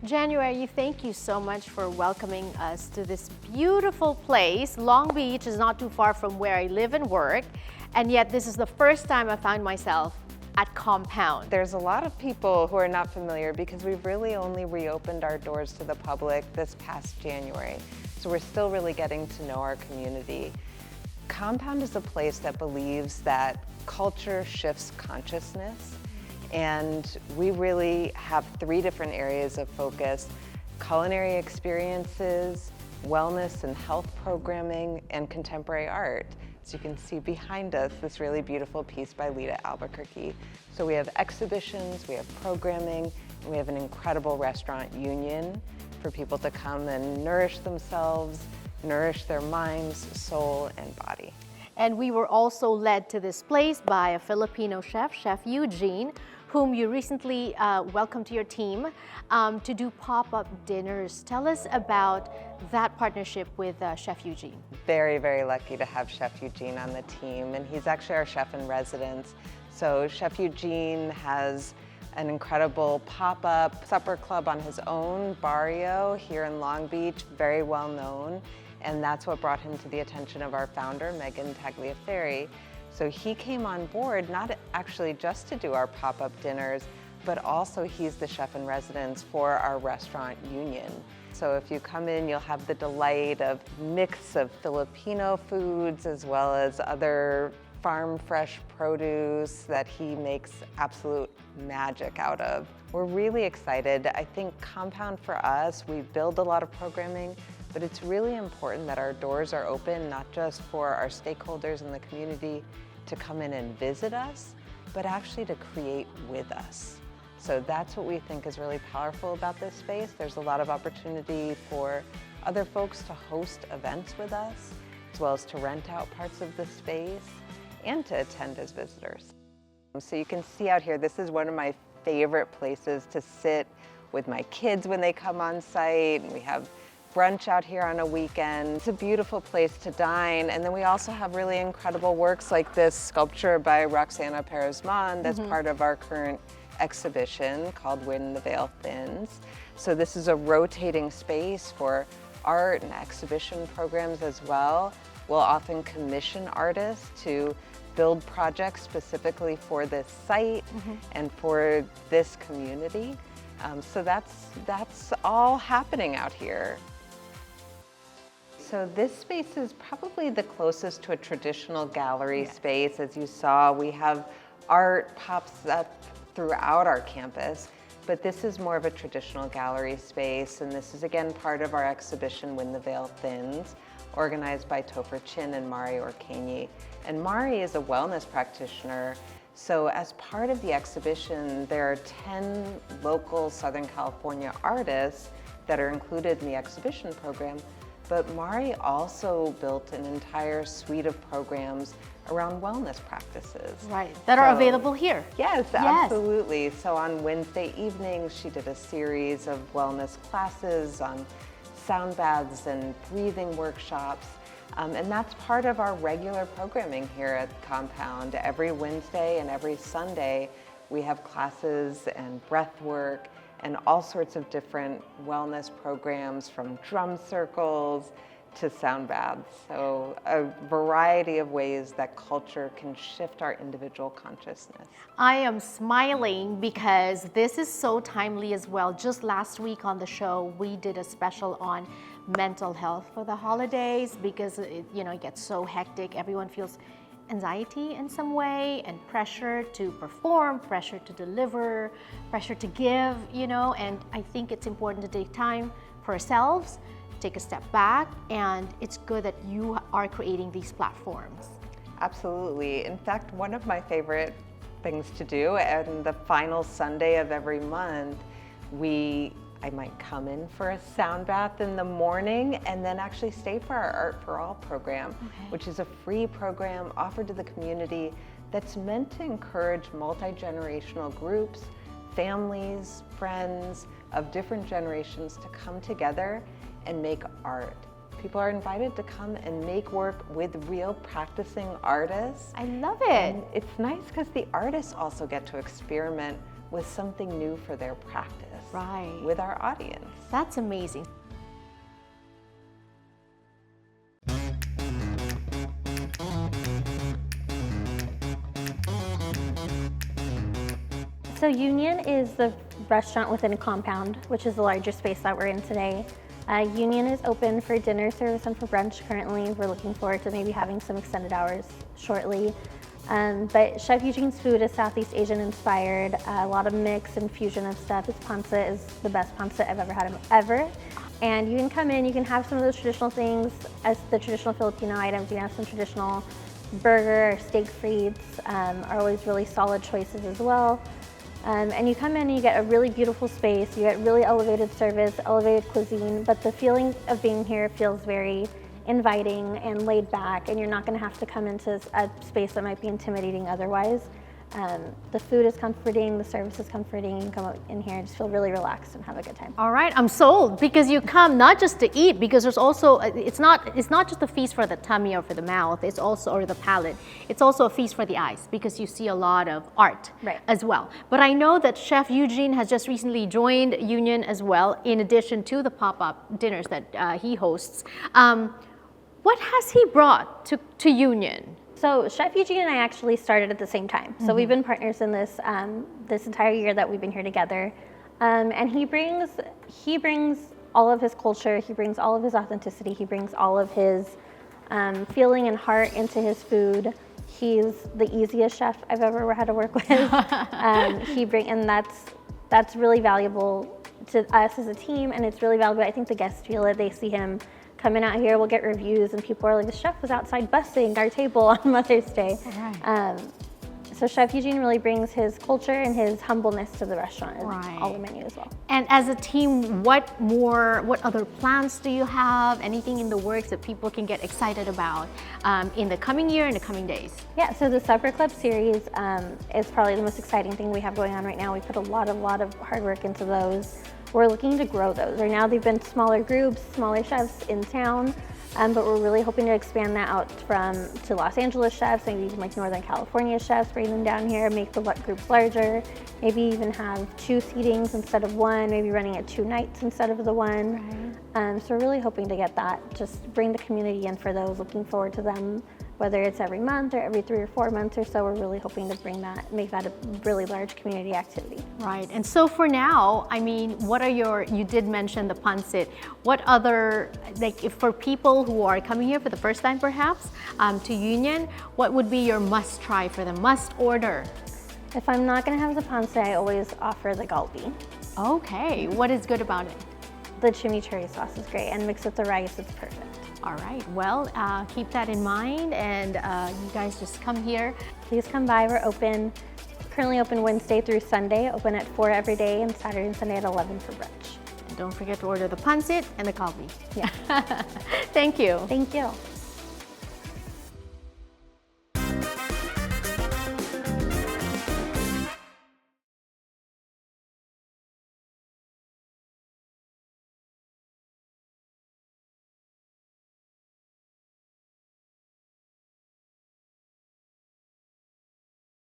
January, thank you so much for welcoming us to this beautiful place. Long Beach is not too far from where I live and work, and yet this is the first time I found myself at Compound. There's a lot of people who are not familiar because we've really only reopened our doors to the public this past January. So we're still really getting to know our community. Compound is a place that believes that culture shifts consciousness, and we really have 3 different areas of focus: culinary experiences, wellness and health programming, and contemporary art. So you can see behind us this really beautiful piece by Lita Albuquerque. So we have exhibitions, we have programming, and we have an incredible restaurant union for people to come and nourish themselves, nourish their minds, soul, and body. And we were also led to this place by a Filipino chef, Chef Eugene, whom you recently welcomed to your team to do pop-up dinners. Tell us about that partnership with Chef Eugene. Very, very lucky to have Chef Eugene on the team, and he's actually our chef in residence. So Chef Eugene has an incredible pop-up supper club on his own barrio here in Long Beach, very well known, and that's what brought him to the attention of our founder, Megan Tagliaferri. So he came on board not actually just to do our pop-up dinners, but also he's the chef in residence for our restaurant union. So if you come in, you'll have the delight of mix of Filipino foods as well as other farm fresh produce that he makes absolute magic out of. We're really excited. I think Compound for us, we build a lot of programming, but it's really important that our doors are open not just for our stakeholders in the community to come in and visit us, but actually to create with us. So that's what we think is really powerful about this space. There's a lot of opportunity for other folks to host events with us, as well as to rent out parts of the space and to attend as visitors. So you can see out here, this is one of my favorite places to sit with my kids when they come on site. We have brunch out here on a weekend. It's a beautiful place to dine. And then we also have really incredible works like this sculpture by Roxana Perezman that's part of our current exhibition called When the Veil Thins. So this is a rotating space for art and exhibition programs as well. We'll often commission artists to build projects specifically for this site and for this community. So that's all happening out here. So this space is probably the closest to a traditional gallery space. As you saw, we have art pops up throughout our campus, but this is more of a traditional gallery space, and this is again part of our exhibition When the Veil Thins, organized by Topher Chin and Mari Orkanyi. And Mari is a wellness practitioner, so as part of the exhibition, there are 10 local Southern California artists that are included in the exhibition program. But Mari also built an entire suite of programs around wellness practices. Right, that are available here. Yes, absolutely. So on Wednesday evenings, she did a series of wellness classes on sound baths and breathing workshops. And that's part of our regular programming here at Compound. Every Wednesday and every Sunday, we have classes and breath work and all sorts of different wellness programs, from drum circles to sound baths. So a variety of ways that culture can shift our individual consciousness. I am smiling because this is so timely as well. Just last week on the show, we did a special on mental health for the holidays because it gets so hectic. Everyone feels anxiety in some way, and pressure to perform, pressure to deliver, pressure to give, and I think it's important to take time for ourselves, take a step back, and it's good that you are creating these platforms. Absolutely. In fact, one of my favorite things to do, and the final Sunday of every month, I might come in for a sound bath in the morning and then actually stay for our Art for All program, which is a free program offered to the community that's meant to encourage multi-generational groups, families, friends of different generations to come together and make art. People are invited to come and make work with real practicing artists. I love it. And it's nice because the artists also get to experiment with something new for their practice. Right. with our audience. That's amazing. So Union is the restaurant within a compound, which is the larger space that we're in today. Union is open for dinner service and for brunch currently. We're looking forward to maybe having some extended hours shortly. But Chef Eugene's food is Southeast Asian inspired, a lot of mix and fusion of stuff. His panza is the best panza I've ever had ever. And you can come in, you can have some of those traditional things as the traditional Filipino items. You can have some traditional burger or steak frites, are always really solid choices as well. And you come in and you get a really beautiful space, you get really elevated service, elevated cuisine, but the feeling of being here feels very inviting and laid back, and you're not going to have to come into a space that might be intimidating otherwise. The food is comforting, the service is comforting. You can come in here and just feel really relaxed and have a good time. All right, I'm sold, because you come not just to eat, because there's also, it's not just a feast for the tummy or for the mouth, it's also, or the palate, it's also a feast for the eyes, because you see a lot of art as well. But I know that Chef Eugene has just recently joined Union as well, in addition to the pop-up dinners that he hosts. What has he brought to Union? So Chef Eugene and I actually started at the same time. So we've been partners in this this entire year that we've been here together. And he brings all of his culture, he brings all of his authenticity, he brings all of his feeling and heart into his food. He's the easiest chef I've ever had to work with. And that's really valuable to us as a team, and it's really valuable. I think the guests feel it. They see him coming out here, we'll get reviews, and people are like, the chef was outside bussing our table on Mother's Day. Right. So Chef Eugene really brings his culture and his humbleness to the restaurant and all the menu as well. And as a team, what other plans do you have? Anything in the works that people can get excited about in the coming year and the coming days? Yeah, so the Supper Club series is probably the most exciting thing we have going on right now. We put a lot of hard work into those. We're looking to grow those. Right now they've been smaller groups, smaller chefs in town, but we're really hoping to expand that out to Los Angeles chefs, maybe even like Northern California chefs, bring them down here, make the groups larger, maybe even have 2 seatings instead of 1, maybe running it 2 nights instead of the 1. Right. So we're really hoping to get that, just bring the community in for those, looking forward to them, whether it's every month or every 3 or 4 months or so. We're really hoping to make that a really large community activity. Right, and so for now, I mean, what are you did mention the pancit. What other, like for people who are coming here for the first time perhaps, to Union, what would be your must try for them, must order? If I'm not gonna have the pancit, I always offer the galbi. Okay, what is good about it? The chimichurri sauce is great, and mixed with the rice, it's perfect. All right, well, keep that in mind, and you guys just come here. Please come by. We're currently open Wednesday through Sunday, open at 4 every day, and Saturday and Sunday at 11 for brunch. And don't forget to order the pancit and the kalbi. Yeah. Thank you. Thank you.